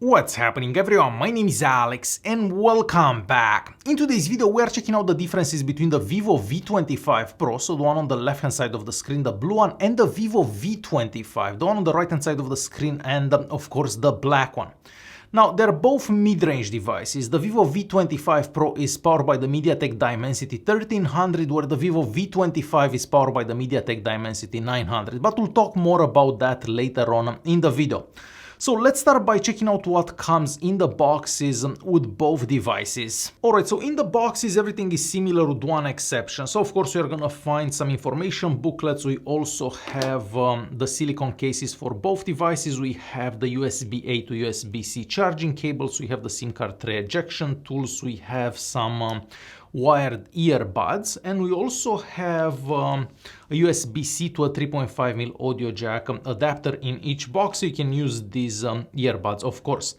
What's happening everyone, my name is Alex and welcome back. In today's video we are checking out the differences between the Vivo V25 Pro, so the one on the left hand side of the screen, the blue one, and the Vivo V25, the one on the right hand side of the screen, and of course the black one. Now, they're both mid-range devices. The Vivo V25 Pro is powered by the MediaTek Dimensity 1300, where the Vivo V25 is powered by the MediaTek Dimensity 900, but we'll talk more about that later on in the video. So let's start by checking out what comes in the boxes with both devices. Alright, so in the boxes everything is similar with one exception. So of course we are gonna find some information booklets. We also have the silicone cases for both devices. We have the USB-A to USB-C charging cables. We have the SIM card tray ejection tools. We have some wired earbuds, and we also have a USB-C to a 3.5mm audio jack adapter in each box, so you can use these earbuds, of course.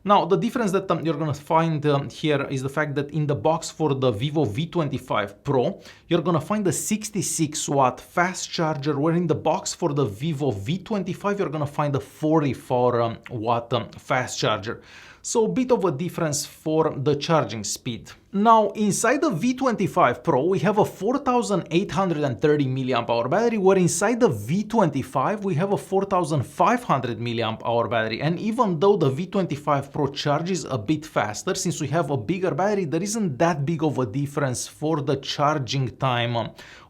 Now, the difference that you're going to find here is the fact that in the box for the Vivo V25 Pro, you're going to find a 66 watt fast charger, where in the box for the Vivo V25, you're going to find a 44 watt fast charger. So a bit of a difference for the charging speed. Now, inside the V25 Pro, we have a 4830 mAh battery, where inside the V25 we have a 4500 mAh battery. And even though the V25 Pro charges a bit faster, since we have a bigger battery, there isn't that big of a difference for the charging time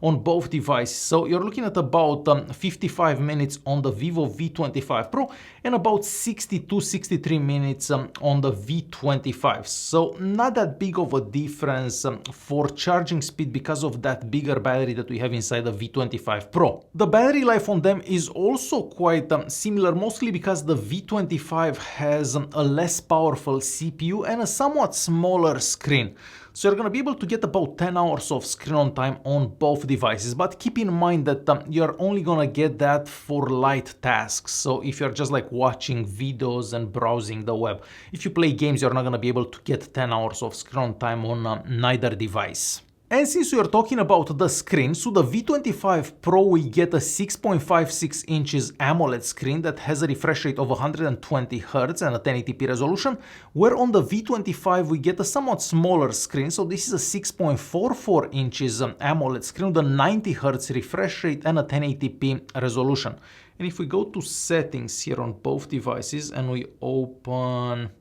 on both devices. So you're looking at about 55 minutes on the Vivo V25 Pro and about 62-63 minutes on the V25. So not that big of a difference for charging speed because of that bigger battery that we have inside the V25 Pro. The battery life on them is also quite similar, mostly because the V25 has a less powerful CPU and a somewhat smaller screen. So you're going to be able to get about 10 hours of screen on time on both devices, but keep in mind that you're only going to get that for light tasks. So if you're just like watching videos and browsing the web, if you play games, you're not going to be able to get 10 hours of screen on time on neither device. And since we are talking about the screen, so the V25 Pro we get a 6.56 inches AMOLED screen that has a refresh rate of 120 Hz and a 1080p resolution, where on the V25 we get a somewhat smaller screen, so this is a 6.44 inches AMOLED screen with a 90 Hz refresh rate and a 1080p resolution. And if we go to settings here on both devices and we open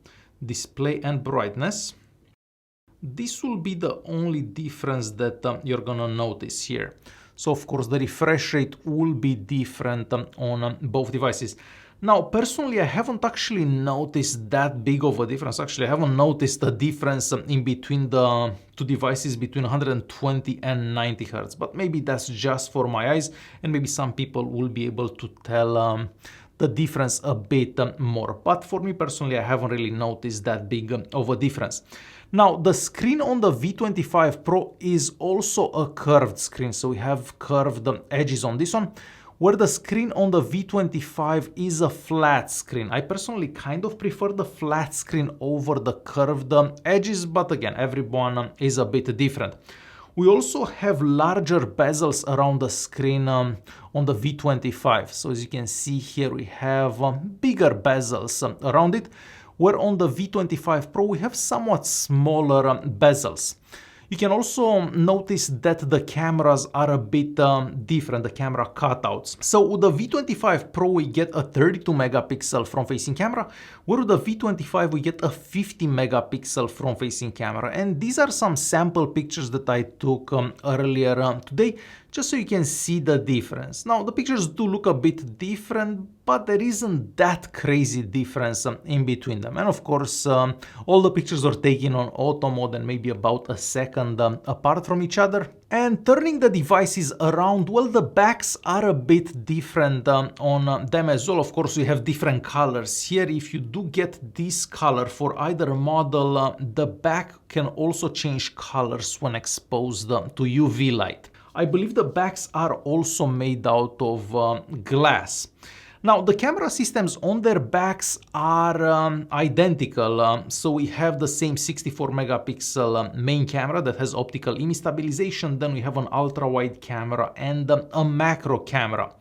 display and brightness, this will be the only difference that you're gonna notice here. So of course the refresh rate will be different on both devices. Now personally I haven't actually noticed that big of a difference. Actually I haven't noticed a difference in between the two devices between 120 and 90 Hz, but maybe that's just for my eyes, and maybe some people will be able to tell the difference a bit more. But for me personally, I haven't really noticed that big of a difference. Now, the screen on the V25 Pro is also a curved screen. So we have curved edges on this one, where the screen on the V25 is a flat screen. I personally kind of prefer the flat screen over the curved edges, but again, everyone is a bit different. We also have larger bezels around the screen on the V25. So as you can see here, we have bigger bezels around it, where on the V25 Pro we have somewhat smaller bezels. You can also notice that the cameras are a bit different, the camera cutouts. So with the V25 Pro we get a 32 megapixel front-facing camera, where with the V25 we get a 50 megapixel front-facing camera. And these are some sample pictures that I took earlier today, just so you can see the difference. Now the pictures do look a bit different, but there isn't that crazy difference in between them. And of course, all the pictures are taken on auto mode and maybe about a second apart from each other. And turning the devices around, well, the backs are a bit different on them as well. Of course, we have different colors here. If you do get this color for either model, the back can also change colors when exposed to UV light. I believe the backs are also made out of glass. Now, the camera systems on their backs are identical. So we have the same 64 megapixel main camera that has optical image stabilization. Then we have an ultra wide camera and a macro camera.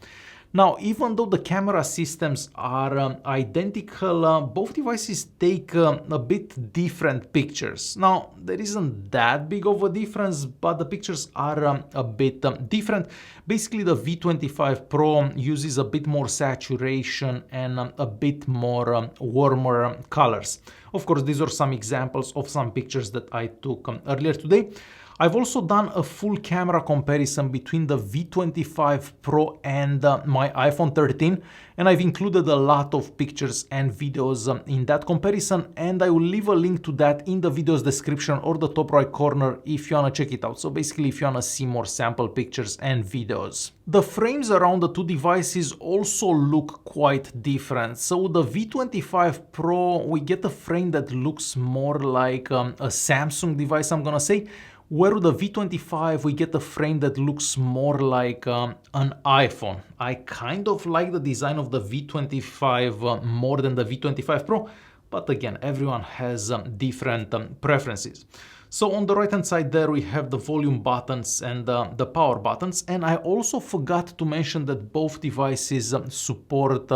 Now, even though the camera systems are identical, both devices take a bit different pictures. Now, there isn't that big of a difference, but the pictures are a bit different. Basically, the V25 Pro uses a bit more saturation and a bit more warmer colors. Of course, these are some examples of some pictures that I took earlier today. I've also done a full camera comparison between the V25 Pro and my iPhone 13, and I've included a lot of pictures and videos in that comparison, and I will leave a link to that in the video's description or the top right corner if you wanna check it out. So basically, if you wanna see more sample pictures and videos. The frames around the two devices also look quite different. So the V25 Pro, we get a frame that looks more like a Samsung device, I'm gonna say, where with the V25 we get a frame that looks more like an iPhone. I kind of like the design of the V25 more than the V25 Pro, but again, everyone has different preferences. So on the right hand side there we have the volume buttons and the power buttons, and I also forgot to mention that both devices support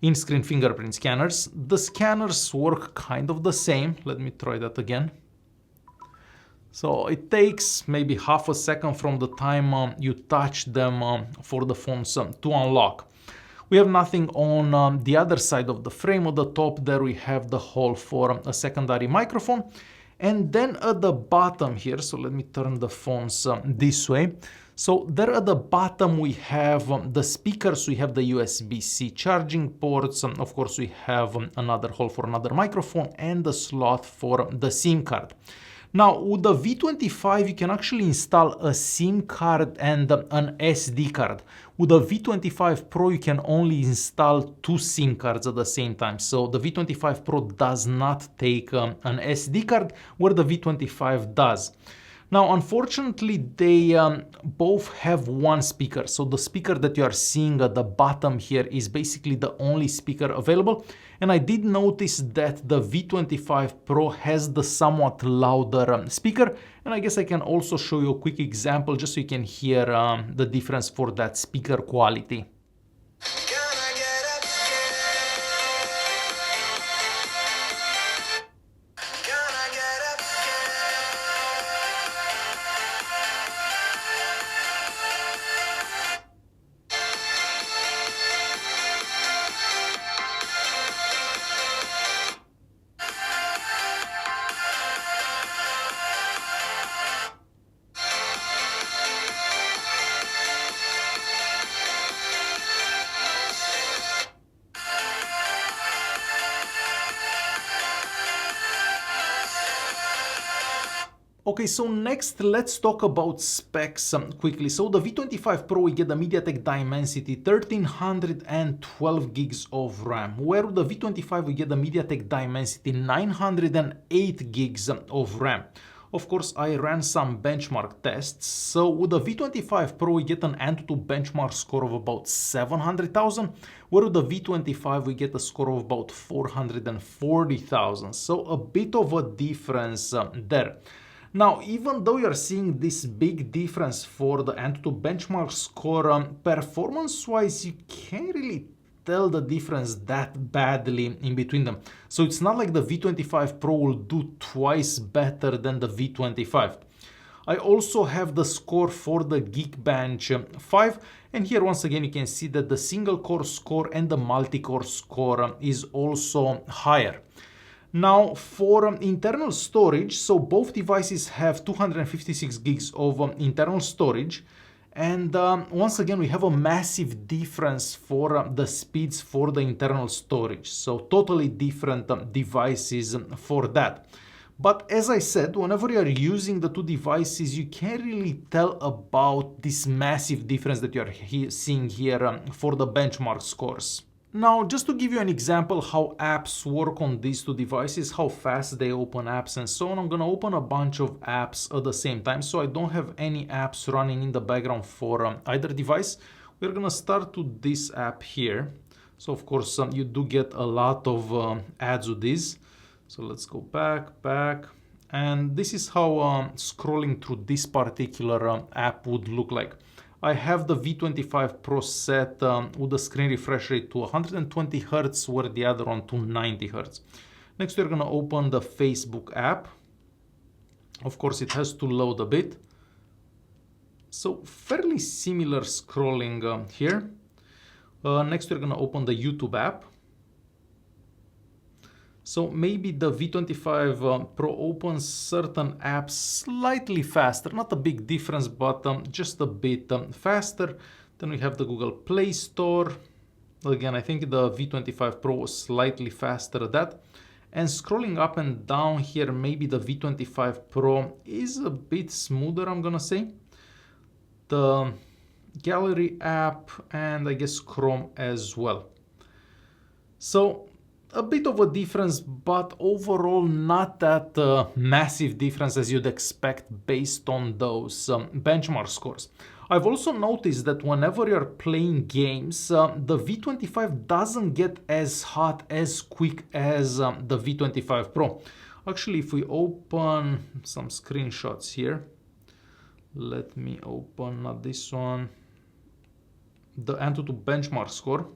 in-screen fingerprint scanners. The scanners work kind of the same. Let me try that again. So it takes maybe half a second from the time you touch them for the phones to unlock. We have nothing on the other side of the frame. At the top there we have the hole for a secondary microphone. And then at the bottom here, so let me turn the phones this way. So there at the bottom we have the speakers, we have the USB-C charging ports, of course we have another hole for another microphone and the slot for the SIM card. Now, with the V25, you can actually install a SIM card and an SD card. With the V25 Pro, you can only install two SIM cards at the same time. So the V25 Pro does not take an SD card, where the V25 does. Now, unfortunately, they both have one speaker. So the speaker that you are seeing at the bottom here is basically the only speaker available. And I did notice that the V25 Pro has the somewhat louder speaker. And I guess I can also show you a quick example just so you can hear the difference for that speaker quality. Okay, so next let's talk about specs quickly. So the V25 Pro, we get the MediaTek Dimensity 1312 gigs of RAM, where with the V25 we get the MediaTek Dimensity 908 gigs of RAM. Of course, I ran some benchmark tests. So with the V25 Pro, we get an Antutu benchmark score of about 700,000, where with the V25 we get a score of about 440,000. So a bit of a difference there. Now, even though you're seeing this big difference for the Antutu benchmark score, performance-wise, you can't really tell the difference that badly in between them. So it's not like the V25 Pro will do twice better than the V25. I also have the score for the Geekbench 5, and here once again you can see that the single core score and the multi-core score is also higher. Now for internal storage, so both devices have 256 gigs of internal storage, and once again we have a massive difference for the speeds for the internal storage, so totally different devices for that. But as I said, whenever you are using the two devices, you can't really tell about this massive difference that you are seeing here for the benchmark scores. Now, just to give you an example how apps work on these two devices, how fast they open apps and so on, I'm gonna open a bunch of apps at the same time, so I don't have any apps running in the background for either device. We're gonna start with this app here. So of course, you do get a lot of ads with this. So let's go back, and this is how scrolling through this particular app would look like. I have the V25 Pro set with the screen refresh rate to 120 Hz, where the other one to 90 Hz. Next, we're going to open the Facebook app. Of course, it has to load a bit. So fairly similar scrolling here. Next, we're going to open the YouTube app. So maybe the V25 Pro opens certain apps slightly faster, not a big difference, but just a bit faster. Then we have the Google Play Store. Again, I think the V25 Pro was slightly faster at that. And scrolling up and down here, maybe the V25 Pro is a bit smoother, I'm gonna say. The Gallery app and I guess Chrome as well. So a bit of a difference, but overall not that massive difference as you'd expect based on those benchmark scores. I've also noticed that whenever you're playing games, the V25 doesn't get as hot as quick as the V25 Pro. Actually, if we open some screenshots here, let me open not this one, the Antutu benchmark score.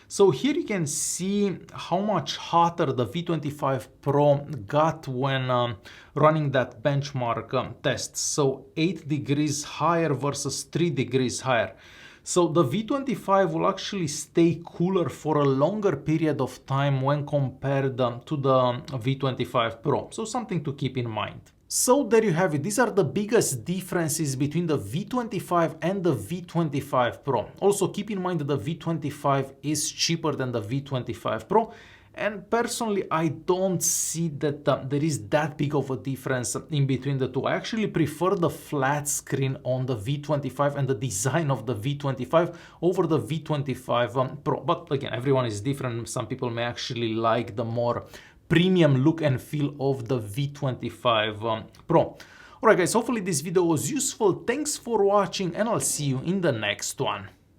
So here you can see how much hotter the V25 Pro got when running that benchmark test. So 8 degrees higher versus 3 degrees higher. So the V25 will actually stay cooler for a longer period of time when compared to the V25 Pro. So something to keep in mind. So there you have it. These are the biggest differences between the V25 and the V25 Pro. Also keep in mind that the V25 is cheaper than the V25 Pro. And personally, I don't see that there is that big of a difference in between the two. I actually prefer the flat screen on the V25 and the design of the V25 over the V25 Pro. But again, everyone is different. Some people may actually like the more premium look and feel of the V25 Pro. Alright guys, hopefully this video was useful. Thanks for watching and I'll see you in the next one.